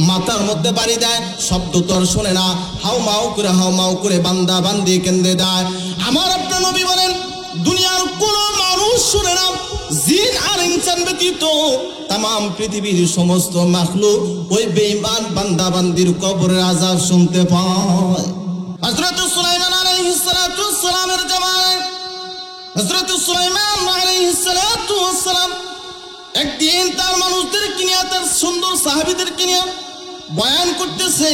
মাথার মধ্যে বাড়ি দেয়, শব্দ তো আর শোনে না, হাউমাউ করে বান্দা বান্দি কেন্দ্রে দেয়। আমার আপনার নবী বলেন দুনিয়ার কোন মানুষ শুনে না, জিন আর ইনসান ব্যতীত তাম পৃথিবীর সমস্ত মাখলুক ওই বেঈমান বান্দা বান্দির কবরের আযাব শুনতে পায়। হযরত সুলাইমান আলাইহিস সালাতু ওয়াস সালামের জামানায় হযরত সুলাইমান আলাইহিস সালাতু ওয়াস সালাম একদিন তার মানুষদেরকে নিয়ে, তার সুন্দর সাহাবীদেরকে নিয়ে বয়ান করতেছে।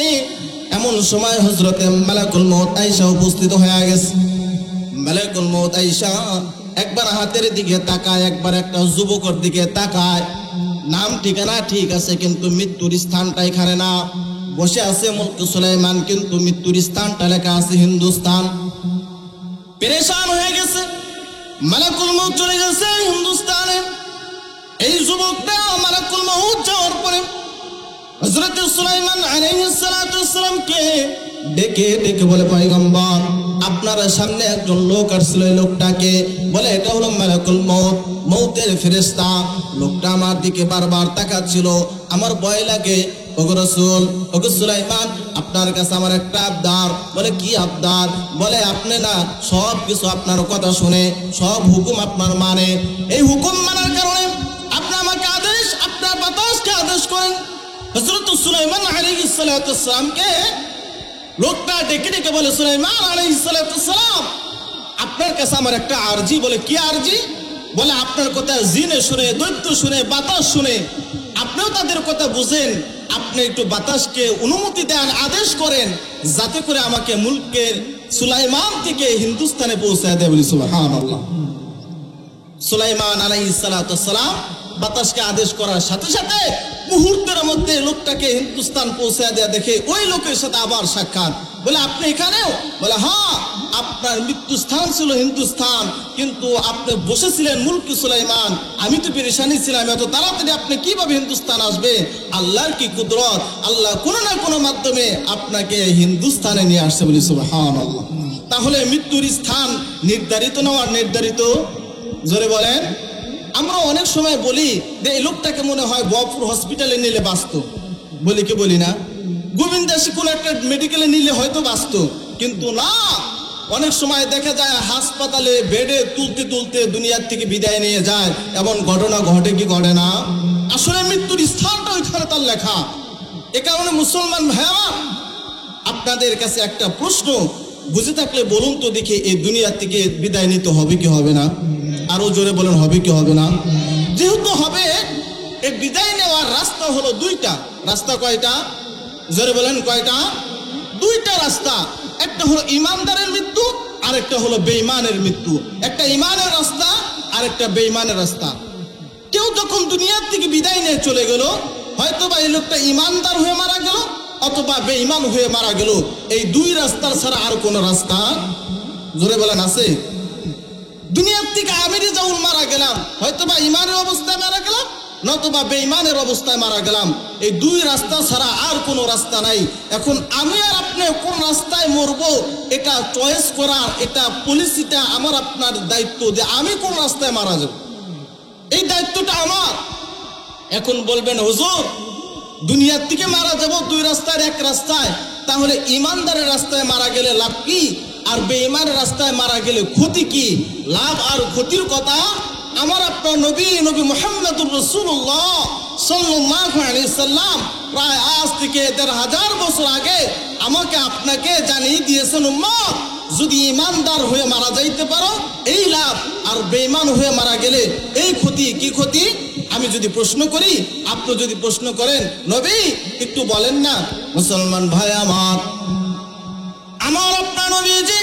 এমন সময় হযরতে মালাকুল মউত আয়েশা উপস্থিত হয়ে গেছে। মালাকুল মউত আয়েশা একবার হাতের দিকে তাকায়, একবার একটা যুবকের দিকে তাকায়। নাম ঠিকানা ঠিক আছে, কিন্তু মৃত্যুর স্থানটা এখানে না। বসে আছে মুলক সুলাইমান, কিন্তু মৃত্যুর স্থানটা লেখা আছে হিন্দুস্তান। পেরেশান হয়ে গেছে, মালাকুল মউত চলে গেছে হিন্দুস্তানে। এই যুবকটা মালাকুল মউত যাওয়ার পরে হযরত সুলাইমান আলাইহিস সালাতু ওয়াস সালামকে ডেকে বলে, পয়গম্বর আপনার সামনে একজন লোক আসছিল। এই লোকটাকে বলে, এটা হলো মালাকুল মউত, মউতের ফেরেশতা। লোকটা আমার দিকে বারবার তাকাচ্ছিল, আমার ভয় লাগে। ওগো রাসূল, ওগো সুলাইমান, আপনার কাছে আমার একটা আবদার। বলে, কি আবদার? বলে, আপনি না সব কিছু আপনার কথা শুনে, সব হুকুম আপনার মানে। এই হুকুম মানার কারণে আপনি আমাকে আদেশ, আপনার বাতাসকে আদেশ করেন। হযরত সুলাইমান আলাইহিস সালাতু ওয়াস সালামকে লোকটা ডেকে বলে, সুলাইমান আলাইহিস সালাতু ওয়াস সালাম, আপনার কাছে আমার একটা আরজি। বলে, কি আরজি? বলে, আপনার কথা জিনে শুনে, দৈত্য শুনে, বাতাস শুনে, আপনিও তাদের কথা বুঝেন। আপনি একটু বাতাসকে অনুমতি দেন, আদেশ করেন, যাতে করে আমাকে মুলকের সুলাইমান থেকে হিন্দুস্তানে পৌঁছায় দেয়। বলি সুবহানাল্লাহ। সুলাইমান আলাইহিস সালাতু ওয়াস সালাম বাতাসকে আদেশ করার সাথে সাথে মুহূর্তের মধ্যে লোকটাকে হিন্দুস্তান পৌঁছায় দেয়া দেখে ওই লোকের সাথে আবার সাক্ষাৎ। বলে, আপনি এখানেও? বলে, হ্যাঁ, আপনার মৃত্যু স্থান ছিল হিন্দুস্তান, কিন্তু আপনি বসেছিলেন মুলকি সুলাইমান। আমি তো পেরেশানি ছিলাম, এত তাড়াতাড়ি আপনি কিভাবে হিন্দুস্তান আসবে? আল্লাহর কি কুদরত, আল্লাহ কোনো না কোনো মাধ্যমে আপনাকে হিন্দুস্তানে নিয়ে আসছে। বলি সুবহানাল্লাহ। তাহলে মৃত্যুর স্থান নির্ধারিত না নির্ধারিত? জোরে বলেন। আমরা অনেক সময় বলি যে এই লোকটাকে মনে হয় বপুর হসপিটালে নিলে বাঁচত, বলি কি বলি না? গোবিন্দাসী কোন একটা মেডিকেলে নিলে হয়তো বাঁচত, কিন্তু না। অনেক সময় দেখা যায় হাসপাতালে বেডে তুলতে দুনিয়ার থেকে বিদায় নিয়ে যায়। এমন ঘটনা ঘটে কি ঘটে না? আসলে মৃত্যুর স্থানটা ওইখানে তার লেখা। এ কারণে মুসলমান ভাইয়া, আপনাদের কাছে একটা প্রশ্ন, বুঝে থাকলে বলুন তো দেখি, এই দুনিয়ার থেকে বিদায় নিতে হবে কি হবে না? আরো জোরে বলেন, হবে কি হবে না? যেহেতু হবে, এই বিদায় নেওয়ার রাস্তা হলো দুইটা। রাস্তা কয়টা? জোরে বলেন, কয়টা? দুইটা রাস্তা। একটা হলো ইমানদারের মৃত্যু, আর একটা হলো বেঈমানের মৃত্যু। একটা ইমানের রাস্তা, আর একটা বেঈমানের রাস্তা। কেউ যখন দুনিয়ার থেকে বিদায় নিয়ে চলে গেল, হয়তো বা এই লোকটা ইমানদার হয়ে মারা গেল, অথবা বেঈমান হয়ে মারা গেল। এই দুই রাস্তা ছাড়া আর কোন রাস্তা, জোরে বলেন, আছে? দুনিয়ার থেকে আমি যেমন মারা গেলাম, হয়তো বা ইমানের অবস্থায় মারা গেলাম, নতুবা বেঈমানের অবস্থায় মারা গেলাম। এই দুই রাস্তা ছাড়া আর কোনো রাস্তা নাই। এখন আমি আর আপনি কোন রাস্তায় মরবো, এটা চয়েস করার, এটা পলিসিটা আমার আপনার দায়িত্ব, যে আমি কোন রাস্তায় মারা যাব, এই দায়িত্বটা আমার। এখন বলবেন, হুজুর দুনিয়ার থেকে মারা যাব দুই রাস্তার এক রাস্তায়, তাহলে ইমানদারের রাস্তায় মারা গেলে লাভ কি, আর বেঈমানের রাস্তায় মারা গেলে ক্ষতি কি? লাভ আর ক্ষতির কথা আমার আপনার নবী মুহাম্মদুর রাসূলুল্লাহ সাল্লাল্লাহু আলাইহি সাল্লাম প্রায় আজ থেকে ১৫০০ বছর আগে আমাকে আপনাকে জানিয়ে দিয়েছেন, উম্মত যদি ইমানদার হয়ে মারা যাইতে পারো এই লাভ, আর বেঈমান হয়ে মারা গেলে এই ক্ষতি। কি ক্ষতি? আমি যদি প্রশ্ন করি, আপনি যদি প্রশ্ন করেন, নবী একটু বলেন না। মুসলমান ভাই আমার আপনার নবীজি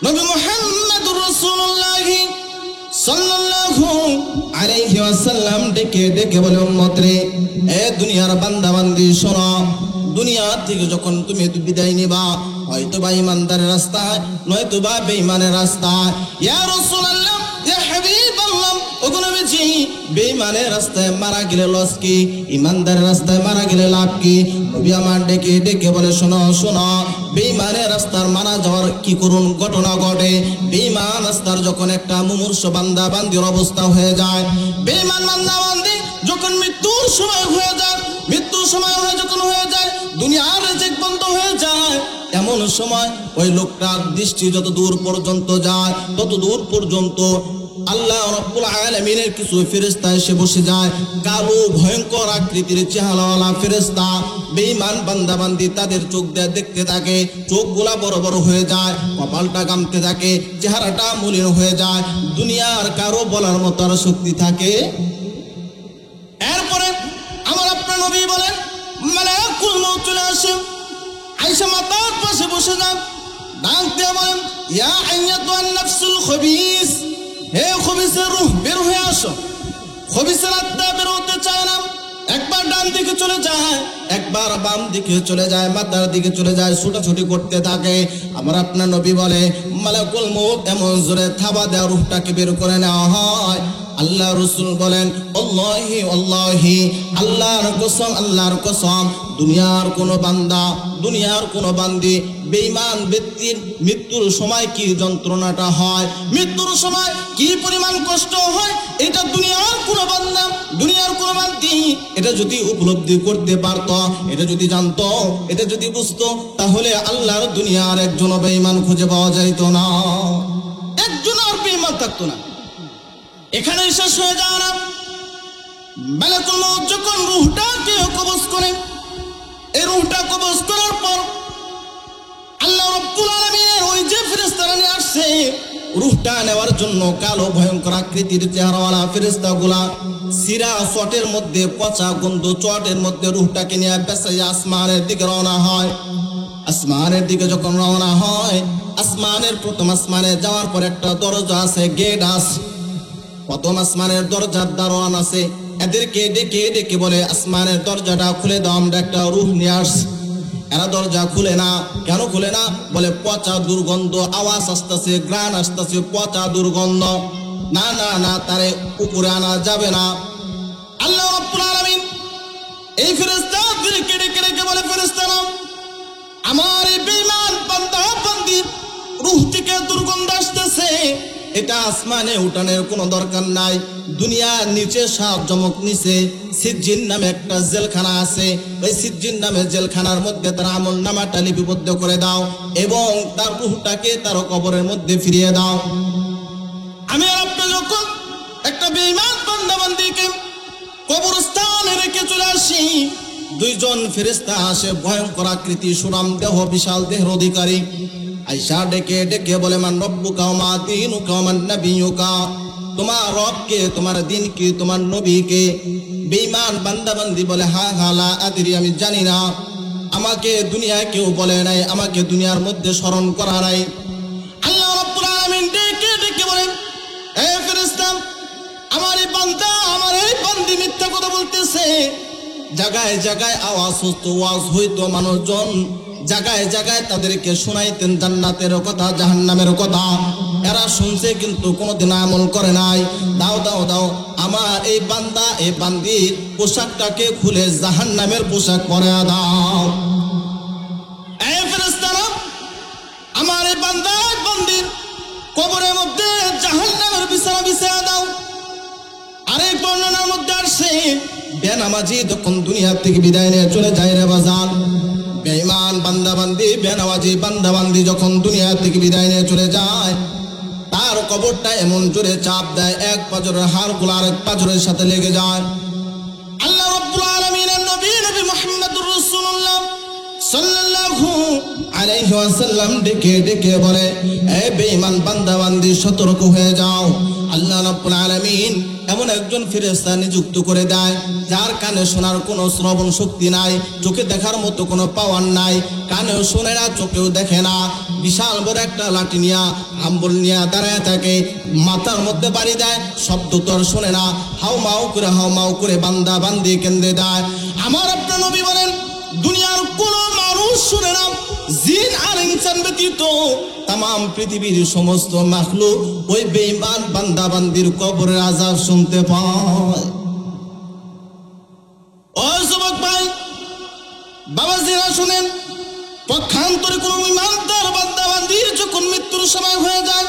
নবী মুহাম্মদুর রাসূলুল্লাহ সাল্লাল্লাহু আলাইহি ওয়াসাল্লাম ডেকে বলে, উম্মত রে, এ দুনিয়ার বান্দা বান্দি শোনো, দুনিয়া থেকে যখন তুমি বিদায় নিবা, হয়তো বা ইমানদারের রাস্তায়, নয়তো বা বেঈমানের রাস্তায়। ইয়া রাসূলুল্লাহ, ইয়া হাবিবাল্লাহ, ওগো নবীজি, বেঈমানের রাস্তায় মারা গেলে লস কি, ইমানদারের রাস্তায় মারা গেলে লাভ কি? নবী আমার ডেকে বলে, শোনো, বেঈমানের রাস্তার মারা যাওয়ার কি করুন ঘটনা ঘটে। বেঈমান রাস্তার যখন একটা মুমূর্ষ বান্দা বান্দির অবস্থা হয়ে যায়, বেঈমান বান্দা বান্দি যখন মৃত্যুর সময় হয়ে যায়, মৃত্যুর সময় যখন হয়ে যায়, দুনিয়ার রিজিক বন্ধ হয়ে যায়, এমন সময় ওই লোকটার দৃষ্টি যত দূর পর্যন্ত যায় তত দূর পর্যন্ত আল্লাহ রাব্বুল আলামিনের কিছু ফেরেশতা এসে বসে যায়। কালো ভয়ঙ্কর আকৃতির চেহারাওয়ালা ফেরেশতা বেঈমান বান্দা বান্দি তাদের চোখ দিয়ে দেখতে থাকে, চোখগুলা বড় বড় হয়ে যায়, কপালটা গামতে থাকে, চেহারাটা মলিন হয়ে যায়। দুনিয়ার কারো বলার মতো আর শক্তি থাকে। এরপরে আমার আপনার নবী বলেন মালাকুল মউত চলে আসে, আয়েশা মাতার পাশে বসে যান, ডাক দিয়ে বলেন ইয়া আইয়াতুন নাফসুল খবিস, হে খবিসের রূহ বের হয়ে আসো। খবিসের আত্মা বের হতে চায় না, একবার ডান দিকে চলে যায়, একবার বাম দিকে চলে যায়, মাথার দিকে চলে যায়, ছুটাছুটি করতে থাকে। আমার আপনার নবী বলে মালাকুল মউত এমন জোরে থাবা দেওয়া রূহটাকে বের করে নেওয়া হয়। আল্লাহ রাসূল বলেন আল্লাহি আল্লাহি, আল্লাহর কসম আল্লাহর কসম, দুনিয়ার কোনো বান্দা দুনিয়ার কোনো বান্দি বেঈমান ব্যক্তির মৃত্যুর সময় কি যন্ত্রণাটা হয়, মৃত্যুর সময় কি পরিমাণ কষ্ট হয়, এটা দুনিয়ার কোনো বান্দা দুনিয়ার কোনো বান্দি এটা যদি উপলব্ধি করতে পারত, এটা যদি জানতো, এটা যদি বুঝতো, তাহলে আল্লাহর দুনিয়ার একজন বেঈমান খুঁজে পাওয়া যাইত না, একজন আর বেঈমান থাকতো না। এখানে শেষ হয়ে যায় না। মালাকুল মউত যখন রূহটাকে কবজ করে, এই রূহটা কবজ করার পর আল্লাহ রাব্বুল আলামিনের ওই যে ফেরেশতারা নিয়ে আসছে রূহটা নেওয়ার জন্য, কালো ভয়ঙ্কর আকৃতির চেহারাওয়ালা ফেরেশতাগুলা সিরা চটের মধ্যে, পচা গন্ধ চটের মধ্যে রূহটাকে নিয়ে পেছাইয়া আসমানের দিকে রওনা হয়। আসমানের দিকে যখন রওনা হয়, আসমানের প্রথম আসমানে যাওয়ার পর একটা দরজা আছে, গেট আছে, প্রথম আসমানের দরজার দারোয়ান আছে, এদেরকে ডেকে ডেকে বলে আসমানের দরজাটা খুলে দাও, আমরা একটা রূহ নিয়ে আসছি। এরা দরজা খুলে না, কেন খুলে না? বলে পচা দুর্গন্ধ, আওয়াজ আসতেছে, গ্রাণ আসতেছে, পচা দুর্গন্ধ, না না না, তারে উপরে আনা যাবে না। আল্লাহ রাব্বুল আলামিন এই ফেরেশতাদেরকে ডেকে ডেকে বলে ফেরেশতারা আমার এই বেঈমান বান্দা বান্দি রূহ থেকে দুর্গন্ধ আসতেছে, এটা আসমানে উঠানের কোনো দরকার নাই। দুনিয়ার নিচে সাত জমক নিচে সিজ্জিন নামে একটা জেলখানা আছে, ওই সিজ্জিন নামে জেলখানার মধ্যে তার আমল নামাটা লিপিবদ্ধ করে দাও এবং তার রূহটাকে তার কবরের মধ্যে ফিরিয়ে দাও। আমি আর আপনি যখন একটা বেঈমান বান্দা বান্দিকে কবরস্থানে রেখে চলে আসি, দুইজন ফেরেশতা আসে, ভয়ঙ্কর আকৃতি, সুরাম দেহ, বিশাল দেহের অধিকারী, আয়েশা ডেকে ডেকে বলে মান রব্বুকা ওয়া মা দীনুকা ওয়া মান নাবিয়ুকা, তোমার রব কে, তোমার দিন কি, তোমার নবী কে? বেঈমান বান্দা বান্দি বলে হা হা লা আদরি, আমি জানি না, আমাকে দুনিয়ায় কেউ বলে নাই, আমাকে দুনিয়ার মধ্যে স্মরণ করা নাই। আল্লাহ রাব্বুল আলামিন ডেকে ডেকে বলেন হে ফেরেশতা, আমার এই বান্দা আমার এই বান্দি মিথ্যা কথা বলতেছে। জায়গায় জায়গায় আওয়াজ হতো, ওয়াজ হইতো, মানুষজন জায়গায় জায়গায় তাদেরকে শোনাইতেন জান্নাতের কথা, জাহান্নামের কথা, এরা শুনছে কিন্তু কোনোদিন আমল করে নাই। দাও দাও দাও, আমার এই বান্দা এই বান্দির পোশাকটাকে খুলে জাহান্নামের পোশাক পরে দাও। এই ফেরেশতারা আমার এই বান্দা বান্দির কবরের মধ্যে জাহান্নামের বিছানা বিছায়া দাও। আরেক বর্ণনার মধ্যে আসছে বেনামাজি যখন দুনিয়া থেকে বিদায় নিয়ে চলে যায় রে বাজান, বেঈমান বান্দাবান্দি বেনামাজি বান্দাবান্দি যখন দুনিয়া থেকে বিদায় নিয়ে চলে যায়, তার কবরটা এমন জোরে চাপ দেয়, এক পাজরের হাড়গুলো আরেক পাজরের সাথে লেগে যায়। আল্লাহ রাব্বুল আলামিনের নবী নবী মুহাম্মদুর রাসূলুল্লাহ সাল্লাল্লাহু আলাইহি ওয়াসাল্লাম ডেকে ডেকে বলে এ বেঈমান বান্দাবান্দি সতর্ক হয়ে যাও। আল্লাহ রাব্বুল আলামিন এমন একজন ফেরেশতা নিযুক্ত করে দেয় যার কানে শোনার কোনো শ্রবণ শক্তি নাই, চোখে দেখার মতো কোনো পাওয়ার নাই, কানেও শোনে না, চোখেও দেখে না, বিশাল বড় একটা লাঠি নিয়া আম্বল নিয়ে দাঁড়ায় থাকে, মাথার মধ্যে বাড়ি দেয়, শব্দ তো আর শোনে না, হাউ মাউ করে বান্দা বান্দি কেন্দ্রে দেয়। আমার আপনার নবী বলেন দুনিয়ার কোন মানুষ শুনে না, জিন আর ইনসান ব্যতীত তাম পৃথিবীর সমস্ত মাখলুক ওই বেঈমান বান্দা বান্দির কবরের আযাব শুনতে পায়। ও যুবক ভাই, বাবাজিরা শুনেন, পক্ষান্তরে কোন ইমানদার বান্দা বান্দির যখন মৃত্যুর সময় হয়ে যায়,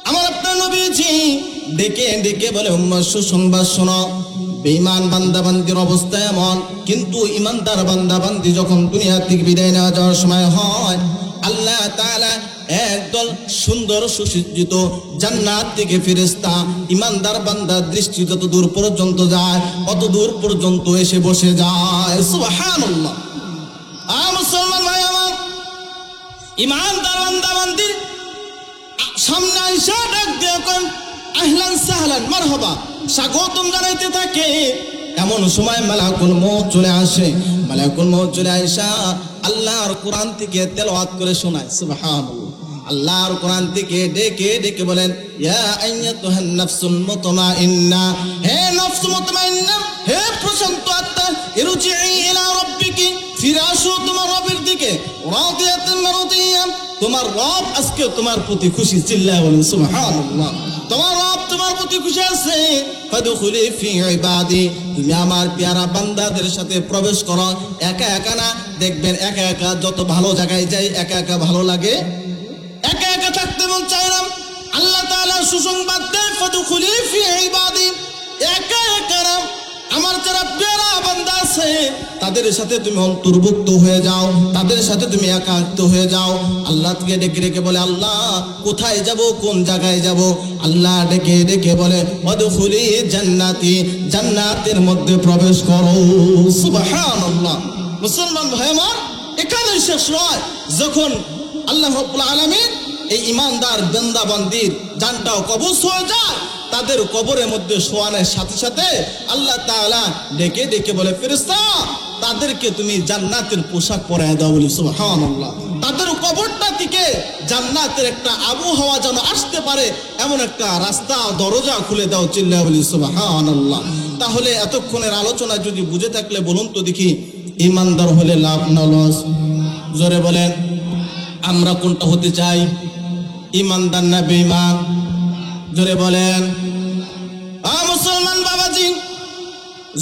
আমার আপনার নবীজি ডেকে ডেকে বলে উম্মত সুসংবাদ শোনো, বেঈমান বান্দাবান্দির অবস্থা এমন, কিন্তু ইমানদার বান্দাবান্দি যখন দুনিয়া থেকে বিদায় নেওয়া যাওয়ার সময় হয়, আল্লাহ তাআলা একদল সুন্দর সুসজ্জিত জান্নাত থেকে ফেরেশতা ইমানদার বান্দার দৃষ্টি যত দূর পর্যন্ত যায় অত দূর পর্যন্ত এসে বসে যায়। সুবহানাল্লাহ। মুসলমান ভাই আমার, ইমানদার বান্দাবান্দির সামনে আইসা ডাক দিয়ে কোন আহলান সাহলান মারহাবা, স্বাগতম জানাইতে থাকে। এমন সময় মালাকুল মউত চলে আসে। মালাকুল মউত চলে আইসা আল্লাহর কোরআন থেকে তেলাওয়াত করে শোনায়। সুবহানাল্লাহ। আল্লাহর কোরআন থেকে ডেকে ডেকে বলেন, ইয়া আইয়াতুহান নাফসুল মুতমাইন্না, হে নফস মুতমাইন্না, হে প্রশান্ত আত্মা, ইরজিই ইলা রাব্বিকি, ফিরে আসো তোমার রবের দিকে, রাদিয়াতান মারদিয়া, তোমার রব আজকে তোমার প্রতি খুশি। চিল্লায় বলেন সুবহানাল্লাহ। তোমার রব তোমার প্রতি খুশি আছে। ফাদখুলি ফি ইবাদি, তুমি আমার পেয়ারা বান্দাদের সাথে প্রবেশ করো। একা একা না, দেখবেন একা একা যত ভালো জায়গায় যাই একা একা ভালো লাগে, একা একা থাকতে মন চায় না। আল্লাহ তাআলা সুসংবাদ দেন, ফাদখুলি ফি ইবাদি, একা একা না, আমার যারা পেয়ারা বান্দা আছে তাদের সাথে তুমি অন্তর্ভুক্ত হয়ে যাও, তাদের সাথে তুমি একাত্ম হয়ে যাও। আল্লাহকে ডেকে ডেকে বলে, আল্লাহ কোথায় যাব, কোন জায়গায় যাব? আল্লাহ ডেকে ডেকে বলে, ওয়াদখুলি জান্নাতি, জান্নাতের মধ্যে প্রবেশ করো। সুবহানাল্লাহ। মুসলমান ভাই আমার, এখানেই শেষ নয়। যখন আল্লাহ রাব্বুল আলামিন এই ইমানদার বান্দাবান্দির জানটাও কবজ হয়ে যায়, তাদের কবরের মধ্যে শোয়ানোর সাথে সাথে আল্লাহ তাআলা ডেকে ডেকে বলে, ফেরেশতা তাদেরকে তুমি জান্নাতের পোশাক পরায় দাও। বলি সুবহানাল্লাহ। তাদের কবরটা থেকে জান্নাতের একটা আবহাওয়া যেন আসতে পারে এমন একটা রাস্তা দরজা খুলে দাও। চিল্লায় বলি সুবহানাল্লাহ। তাহলে এতক্ষণের আলোচনা যদি বুঝে থাকলে বলুন তো দেখি, ইমানদার হলে লাভ না লস? জোরে বলেন। আমরা কোনটা হতে চাই, ইমানদার না বেঈমান? জোরে বলেন। মুসলমান বাবাজি,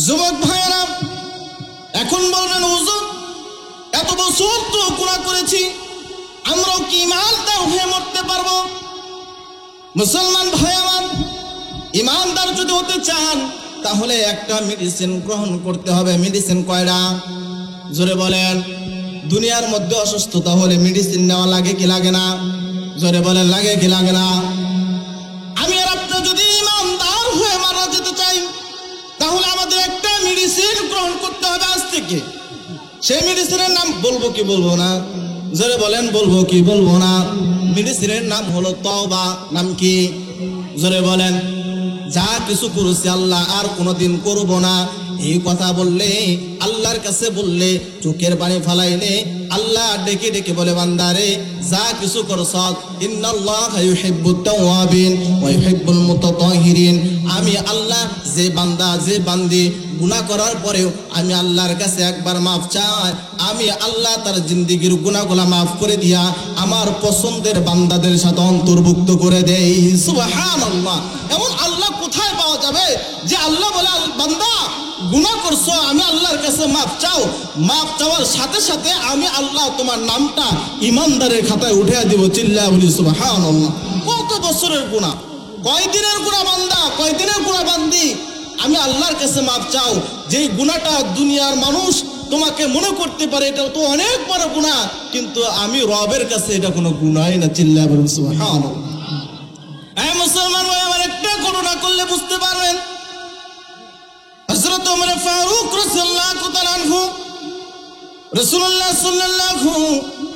যুবক ভাইয়েরা, এখন বলবেন হুজুর এত বছর তো গুনাহ করেছি, আমরাও কি ইমানদার হয়ে মরতে পারবো? মুসলমান ভাই আমার, ইমানদার যদি হতে চান তাহলে একটা মেডিসিন গ্রহণ করতে হবে। মেডিসিন কয়টা? জোরে বলেন। দুনিয়ার মধ্যে অসুস্থতা হলে মেডিসিন নেওয়া লাগে কি লাগে না? জোরে বলেন, লাগে কি লাগে না? আমি আর আপনি যদি ইমানদার হয়ে মারা যেতে চাই তাহলে আমাদের একটা মেডিসিন গ্রহণ করতে হবে আজ থেকে। সেই মেডিসিনের নাম বলবো কি বলবো না? জোরে বলেন, বলবো কি বলবো না? মেডিসিনের নাম হলো তওবা। নাম কি? জোরে বলেন। যা কিছু করেছি আল্লাহ আর কোনোদিন করব না, এই কথা বললে, আল্লাহর কাছে বললে, চোখের পানি ফালাইলে আল্লাহ ডেকে ডেকে বলে, বান্দারে যা কিছু করছ, ইন্নাল্লাহা ইউহিব্বুত তাওয়াবিন ওয়া ইউহিব্বুল মুতাতাহিরিন, আমি আল্লাহ যে বান্দা যে বান্দি গুনাহ করার পরেও আমি আল্লাহর কাছে একবার মাফ চাই, আমি আল্লাহ তার জিন্দেগির গুনাহগুলো মাফ করে দিয়া আমার পছন্দের বান্দাদের সাথে অন্তর্ভুক্ত করে দেই। সুবহানাল্লাহ। এমন আল্লাহ কোথায় পাওয়া যাবে যে আল্লাহ বলে, বান্দা গুনাহ করছো, আমি আল্লাহর কাছে মাফ চাও, মাফ চাওয়ার সাথে সাথে আমি আল্লাহ তোমার নামটা ইমানদারের খাতায় উঠিয়ে দিব। চিল্লায়া বলি সুবহানাল্লাহ। কত বছরের গুনাহ, কয়দিনের গুনাহ বান্দা, কয়দিনের গুনাহ বান্দি, আমি আল্লাহর কাছে মাফ চাও। যে গুনাহটা দুনিয়ার মানুষ তোমাকে মনে করতে পারে এটা তো অনেক বড় গুনাহ, কিন্তু আমি রবের কাছে এটা কোনো গুনাহই না। চিল্লায়া বলি সুবহানাল্লাহ। এই মুসলমান ভাই আমার, একটা করুণা করলে বুঝতে পারবেন। হযরত ওমর ফারুক রাদিয়াল্লাহু তাআলা আনহু রাসূলুল্লাহ সাল্লাল্লাহু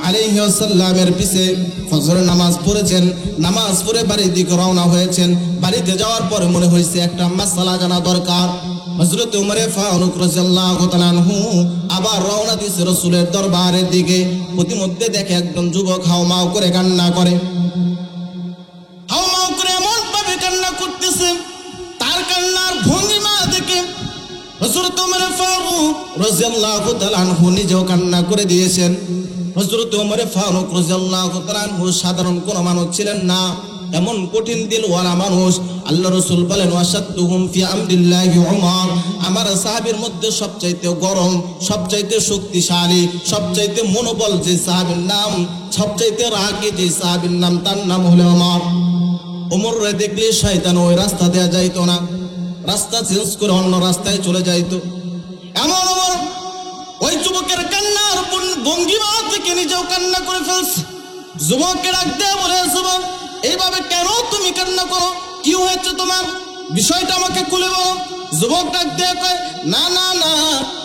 আলাইহি ওয়াসাল্লামের পিছে ফজরের নামাজ পড়েছেন, নামাজ পড়ে বাড়ির দিকে রওনা হয়েছেন। বাড়িতে যাওয়ার পরে মনে হয়েছে একটা মাসআলা জানা দরকার। হযরত ওমর ফারুক রাদিয়াল্লাহু তাআলা আনহু আবার রওনা দিয়েছে রাসূলের দরবারের দিকে। প্রতিমধ্যে দেখে একজন যুবক হাউমাউ করে কান্না করে, হাউমাউ করে এমন ভাবে কান্না করতেছে, তার কান্নার ভঙ্গিমা দেখে হযরত ওমর ফারুক রাদিয়াল্লাহু তাআলা আনহু নিজেও কান্না করে দিয়েছেন। হযরত ওমর ফারুক রাদিয়াল্লাহু তাআলা আনহু সাধারণ কোনো মানুষ ছিলেন না, এমন কঠিন দিলওয়ালা মানুষ। আল্লাহ রাসূল বলেন, ওয়াশাদ্দুহুম ফি আমরিল্লাহি উমর, আমার সাহাবীর মধ্যে সবচাইতে গরম, সবচাইতে শক্তিশালী, সবচাইতে মনোবল যে সাহাবীর নাম, সবচাইতে রাগী যে সাহাবীর নাম, তার নাম হলো ওমর। ওমর রে দেখলে শয়তান ওই রাস্তা দেয়া যাইতো না। রাস্তা চেঞ্জ করে অন্য রাস্তায় চলে যাইতো। এমন এমন ওই যুবকের কান্নার ভঙ্গিমা থেকে নিজেও কান্না করে ফেলছে। যুবককে ডাক দেয়া বলে, যুবক এইভাবে কেন তুমি কান্না করো, কি হয়েছে তোমার, বিষয়টা আমাকে খুলে বলো। যুবক ডাক দেয়া কয়, না না না,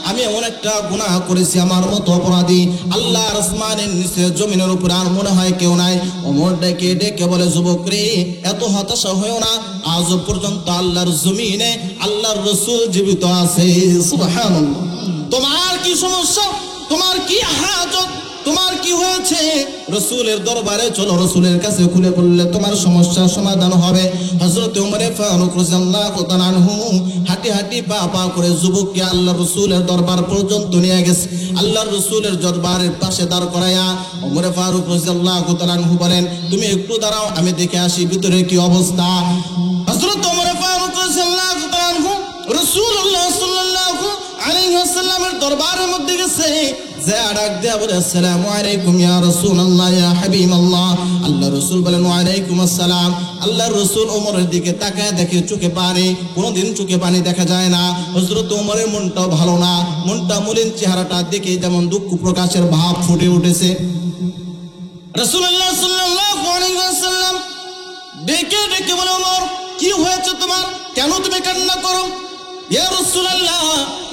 আমি এমন একটা গুনাহ করেছি, আমার মতো অপরাধী আল্লাহর আসমানের নিচে জমিনের উপরে আর মনে হয় কেউ নাই। ওমর ডেকে ডেকে বলে, যুবক রে এত হতাশা হয়েও না, আজ পর্যন্ত আল্লাহর জমিনে আল্লাহর রাসূল জীবিত আছে। সুবহানাল্লাহ। তোমার কি সমস্যা, তোমার কি হাজত, তোমার কি হয়েছে, রাসূলের দরবারে চলো, রাসূলের কাছে খুলে বললে তোমার সমস্যার সমাধান হবে। হযরত ওমর ফারুক রাদিয়াল্লাহু তাআলা আনহু হাঁটি হাঁটি পা পা করে যুবককে আল্লাহর রাসূলের দরবার পর্যন্ত নিয়ে গেছে। আল্লাহর রাসূলের দরবারের পাশে দাঁড় করায়া ওমর ফারুক রাদিয়াল্লাহু তাআলা আনহু বলেন, তুমি একটু দাঁড়াও, আমি দেখে আসি ভিতরে কি অবস্থা। হযরত ওমর ফারুক রাদিয়াল্লাহু তাআলা আনহু রাসূলুল্লাহ সাল্লাল্লাহু আলাইহি ওয়াসাল্লামের দরবারের মধ্যে গেছে, যে ডাক দেয়া বলে, আসসালামু আলাইকুম ইয়া রাসূলুল্লাহ ইয়া হাবিবাল্লাহ। আল্লাহর রাসূল বলেন, ওয়া আলাইকুম আসসালাম। আল্লাহর রাসূল ওমরের দিকে তাকায় দেখে চোখে পানি, কোনোদিন চোখে পানি দেখা যায় না। হযরত ওমরের মনটাও ভালো না, মনটা মলিন, চেহারাটা দেখে যেমন দুঃখ প্রকাশের ভাব ফুটে উঠেছে। রাসূলুল্লাহ সাল্লাল্লাহু আলাইহি ওয়াসাল্লাম ডেকে ডেকে বলে, ওমর কি হয়েছে তোমার, কেন তুমি কান্না করো? ইয়া রাসূলুল্লাহ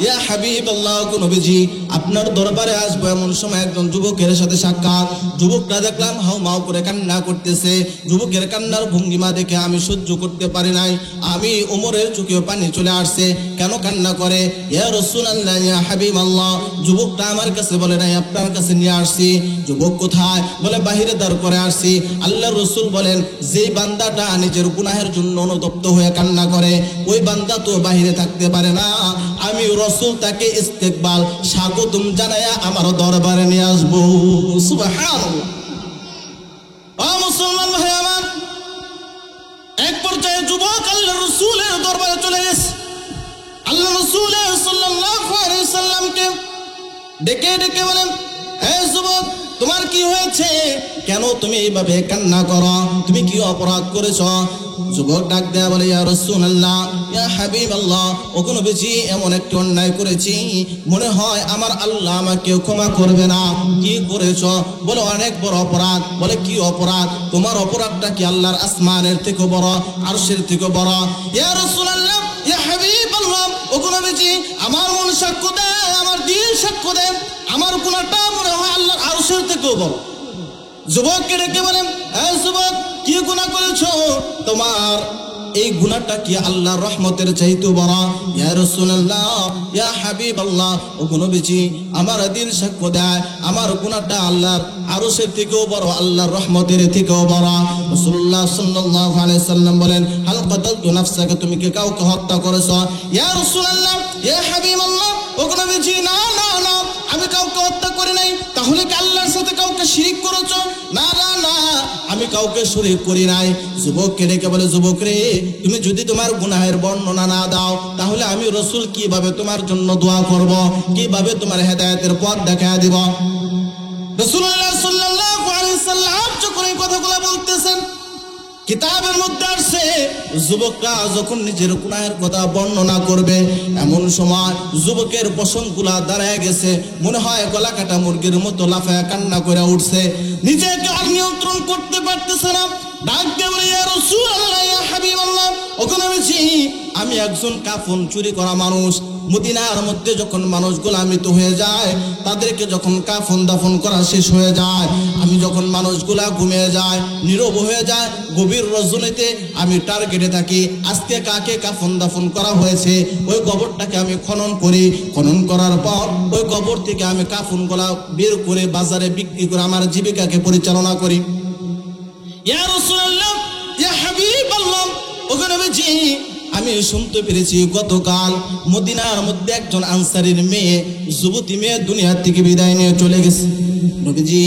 ইয়া হাবিবাল্লাহ, নবীজি আপনার দরবারে আসবো এমন সময় একজন যুবকের সাথে সাক্ষাৎ। যুবকটা দেখলাম হাউমাউ করে কান্না করতেছে। যুবকের কান্নার ভঙ্গিমা দেখে আমি সহ্য করতে পারি নাই, আমি ওমরের চোখে পানি চলে আসছে। কেন কান্না করে? ইয়া রাসূলুল্লাহ ইয়া হাবিবাল্লাহ, যুবকটা আমার কাছে বলে নাই, আপনার কাছে নিয়ে আসছি। যুবক কোথায়? বলে বাহিরে দাঁড় করে আসছি। আল্লাহর রাসূল বলেন, যে বান্দাটা নিজের গুনাহের জন্য অনুতপ্ত হয়ে কান্না করে, ওই বান্দা তো বাহিরে থাকতে পারে না, আমি রাসূল তাকে ইস্তেকবাল স্বাগতম জানায়া আমার দরবারে নিয়ে আসবো। সুবহানাল্লাহ। ও মুসলমান ভাই আমার, এক পর্যায়ে যুবক আল্লাহর রাসূলের দরবারে চলে গেছে। আল্লাহর রাসূল সাল্লাল্লাহু আলাইহি সাল্লামকে ডেকে ডেকে বলেন, হে যুবক তোমার কি হয়েছে, কেন তুমি এইভাবে কান্না করো, তুমি কি অপরাধ করেছো? যুবক ডাক দেয়া বলে, ইয়া রাসূলুল্লাহ ইয়া হাবিবাল্লাহ, ওগো নবীজি এমন একটি অন্যায় করেছি, মনে হয় আমার আল্লাহ আমাকে ক্ষমা করবে না। কি করেছো? বলে অনেক বড় অপরাধ। বলে কি অপরাধ? তোমার অপরাধটা কি আল্লাহর আসমানের থেকে বড়, আরশের থেকে বড়? ইয়া রাসূলুল্লাহ ইয়া হাবিবাল্লাহ, ওগো নবীজি আমার মন সাক্ষ্য দেয়, আমার দিল সাক্ষ্য দেয়, আমার গুনাহটা মনে হয় আল্লাহর আরশের থেকেও বড়। যুবককে ডেকে বলেন, এই যুবক কি গুনাহ করেছো, তোমার এই গুনাহটা কি আল্লাহর রহমতের চাইতে বড়? ইয়া রাসূলুল্লাহ ইয়া হাবিবাল্লাহ, ওগো নবীজি আমার দিল সাক্ষ্য দেয়, আমার গুনাহটা আল্লাহর আরশের থেকেও বড়, আল্লাহর রহমতের থেকেও বড়। রাসূলুল্লাহ সাল্লাল্লাহু আলাইহি সাল্লাম বলেন, হাল কাতালতু নাফসাকা, তুমি কি কাউকে হত্যা করেছো? ইয়া রাসূলুল্লাহ ইয়া হাবিবাল্লাহ, ওগো নবীজি না না না, আমি কাউকে হত্যা করি নাই। তাহলে কি আল্লাহর সাথে কাউকে শিরিক করেছো? না না না, আমি কাউকে শিরিক করি নাই। যুবককে ডেকে বলে, যুবক রে তুমি যদি তোমার গুনাহের বর্ণনা না দাও, তাহলে আমি রাসূল কিভাবে তোমার জন্য দোয়া করব, কিভাবে তোমার হেদায়েতের পথ দেখায় দিব? রাসূলুল্লাহ সাল্লাল্লাহু আলাইহি সাল্লাম যখন এই কথাগুলো বলতেছেন, কিতাবের মধ্যে আসছে যুবকরা যখন নিজের গুনাহের কথা বর্ণনা করবে, এমন সময় যুবকের পশমগুলা দাঁড়ায় গেছে, মনে হয় গলা কাটা মুরগির মতো লাফায় কান্না করে উঠছে, নিজেকে আর নিয়ন্ত্রণ করতে পারতেছে না। ডাক দিয়ে বলে, ইয়া রাসূলুল্লাহ ইয়া হাবিবাল্লাহ, ওগো নবীজি আমি একজন কাফন চুরি করা মানুষ। মদিনার মধ্যে যখন মানুষ গোলামিত হয়ে যায়, তাদেরকে যখন কাফন দাফন করা শেষ হয়ে যায়, আমি যখন মানুষগুলা ঘুমিয়ে যায়, নীরব হয়ে যায়, গভীর রজনীতে আমি টার্গেটে থাকি, আজকে কাকে কাফন দাফন করা হয়েছে, ওই কবরটাকে আমি খনন করি। খনন করার পর ওই কবর থেকে আমি কাফনগুলা বের করে বাজারে বিক্রি করে আমার জীবিকাকে পরিচালনা করি। ইয়া রাসূলুল্লাহ ইয়া হাবিবাল্লাহ, ওগো নবীজি আমি শুনতে পেরেছি গতকাল মদিনার মধ্যে একজন আনসারীর মেয়ে, যুবতী মেয়ে দুনিয়া থেকে বিদায় নিয়ে চলে গেছে। নবীজি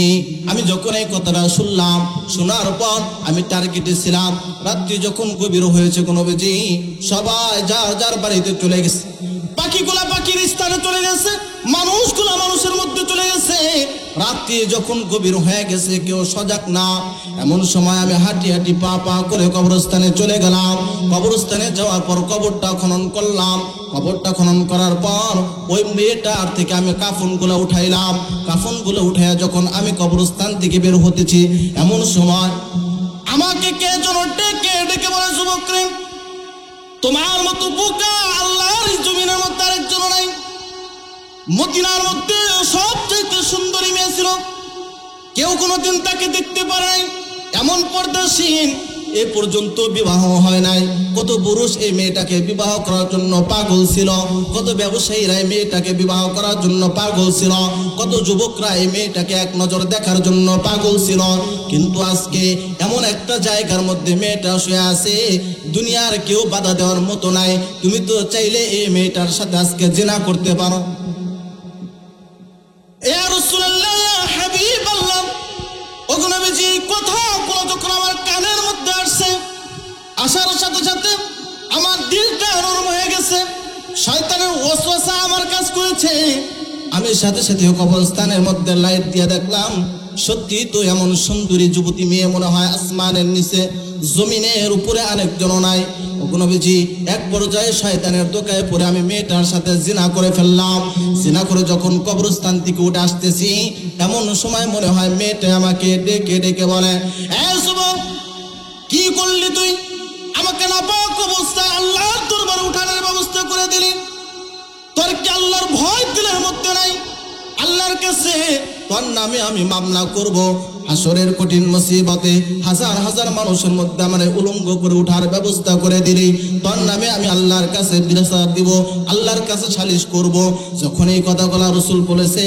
আমি যখন এই কথাটা শুনলাম, শোনার পর আমি টার্গেটে ছিলাম। রাত্রি যখন গভীর হয়েছে, নবীজি সবাই যার যার বাড়িতে চলে গেছে, পাখিগুলা পাখির স্থানে চলে গেছে, মানুষগুলা মানুষের মধ্যে চলে গেছে। রাত্রি যখন গভীর হয়ে গেছে, কেউ সজাগ না, এমন সময় আমি হাঁটি হাঁটি পা পা করে কবরস্থানে চলে গেলাম। কবরস্থানে যাওয়ার পর কবরটা খনন করলাম। কবরটা খনন করার পর ওই মেয়েটার থেকে আমি কাফনগুলো উঠাইলাম। কাফনগুলো উঠাইয়া যখন আমি কবরস্থান থেকে বের হতেছি, এমন সময় আমাকে কে যেন ডেকে ডেকে বলে, যুবক রে, তোমার মতো বোকা আল্লাহর জমিনের মধ্যে আরেকজন নাই। মদিনার মধ্যে সবচেয়ে সুন্দরী মেয়ে ছিল, কেউ কোনোদিন তাকে দেখতে পারে নাই। এমন পর্দাসীন, এ পর্যন্ত বিবাহ হয় নাই। কত পুরুষ এই মেয়েটাকে বিবাহ করার জন্য পাগল ছিল, কত ব্যবসায়ীরা এই মেয়েটাকে বিবাহ করার জন্য পাগল ছিল, কত যুবকরা এই মেয়েটাকে এক নজর দেখার জন্য পাগল ছিল। কিন্তু আজকে এমন একটা জায়গার মধ্যে মেয়েটা শুয়ে আছে, দুনিয়ার কেউ বাধা দেওয়ার মতো নাই। তুমি তো চাইলে এই মেয়েটার সাথে আজকে জিনা করতে পারো। ইয়া রাসূলুল্লাহ, হাবিবাল্লাহ, ওগো নবীজি, কথাগুলো যখন আমার কানের মধ্যে আসছে, আসার সাথে সাথে আমার দিলটা নরম হয়ে গেছে। শয়তানের ওয়াসওয়াসা আমার কাজ করেছে। আমি সাথে সাথে কবরস্থানের মধ্যে লাইট দিয়ে দেখলাম, সত্যি তো এমন সুন্দরী যুবতী মেয়ে মনে হয় আসমানের নিচে, জমিনের উপরে আরেকজন নাই। ওগো নবীজি, এক পর্যায়ে শয়তানের দোকায় পড়ে আমি মেয়েটার সাথে জিনা করে ফেললাম। জিনা করে যখন কবরস্থান থেকে উঠে আসতেছি, এমন সময় মনে হয় মেয়েটা আমাকে ডেকে ডেকে বলে, এ যুবক, কি করলি তুই? আমাকে নাপাক অবস্থায় আল্লাহর দরবারে উঠানোর ব্যবস্থা করে দিলি। তোর কি আল্লাহর ভয় দিলের মধ্যে নাই? আল্লাহর কাছে তোর নামে আমি মামলা করব। হাসরের কঠিন মুসিবতে হাজার হাজার মানুষের মধ্যে আমার উলঙ্গ করে উঠার ব্যবস্থা করে দিলি। তোর নামে আমি আল্লাহর কাছে বিচার দিব, আল্লাহর কাছে সালিশ করব। যখন এই কথাগুলো রাসূল বলেছে,